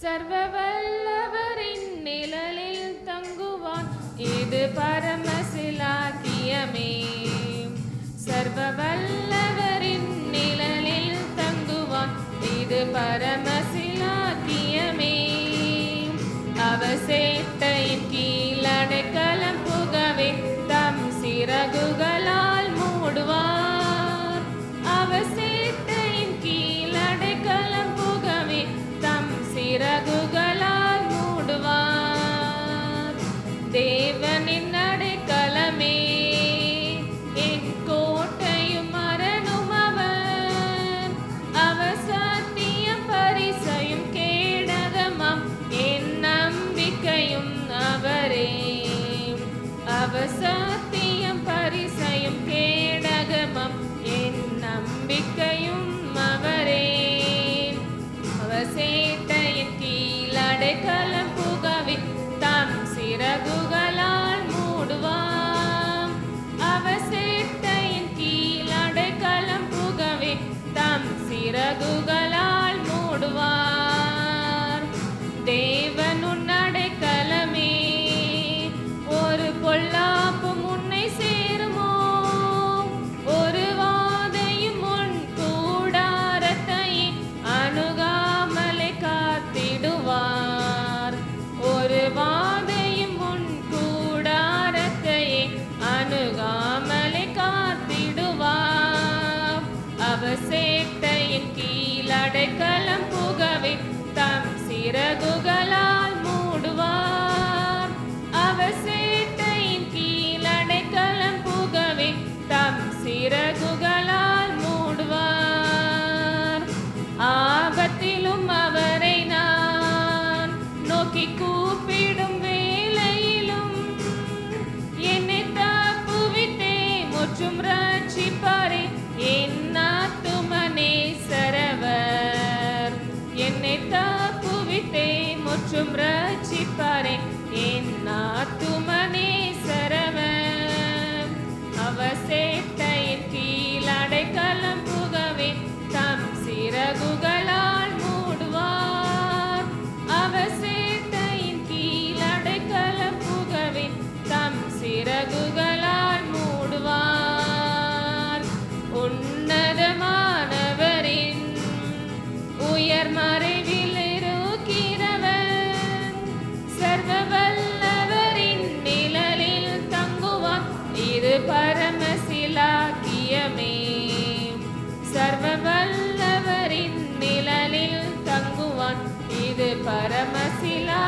சர்வ வல்லவரின் நிழலில் தங்குவான், இது பரமசிலாக்கியமே. சர்வ வல்லவரின் நிழலில் தங்குவான், இது பரமசிலாக்கியமே. அவர் சேட்டையின் கீழ் அடைக்கலம் புகவே தம் சிறகுகளால் மூடுவார். அவர் சேட்டையின் கீழ் அடைக்கலம் புகவே தம் சிறகுகளால் மூடுவார். தேவனின் அடைக்கலமே, என் கோட்டையும் அரணும் அவர். அவர் சத்தியம் பரிசையும் கேடகமாம், என் நம்பிக்கையும் அவரே. அவர் சத்தியம் பரிசையும் கேடகமாம், என் நம்பிக்கையும் அவரே. அவர் சேட்டையின் கீழ் அடைக்கலம் புகவே தம் சிறகுகளால் மூடுவார். அவர் சேட்டையின் கீழ் அடைக்கலம் புகவே தம் சிறகுகளால் மூடுவார். தேவன் உன் அடைக்கலமே, ஒரு பொல்லாப்பும் உன்னை சேருமோ? ஒரு வாதையும் உன் கூடாரத்தை அணுகாமலே காத்திடுவார். ஒரு வாதையும் உன் கூடாரத்தை அணுகாமலே காத்திடுவார். அவர் சேட்டையின் கீழ் அடைக்கலம் புகவே தம் சிறகுகளால் மூடுவார். அவர் சேட்டையின் கீழ் அடைக்கலம் புகவே தம் சிறகுகளால் மூடுவார். ஆபத்திலும் அவரை நான் நோக்கி கூப்பிடும் வேளையிலும் என்னை தப்புவித்தே முற்றும் ரட்சிப்பாரே என் ஆத்துமனே சரவர். என்னை தப்புவித்தே முற்றும் ரட்சிப்பாரே என் ஆத்துமனே சரவர். அவர் சேட்டையின் கீழ் அடைக்கலம் புகவே தம் சிறகுகளால் மூடுவார். அவர் சேட்டையின் கீழ் அடைக்கலம் புகவே தம் சிறகுகளால் மூடுவார். உன்னதமானவரின் உயர் மறைவில் இருக்கிறவன், சர்வ வல்லவரின் நிழலில் தங்குவான், இது பரமசிலாக்கியமே. சர்வ வல்லவரின் நிழலில் தங்குவான், இது பரமசிலா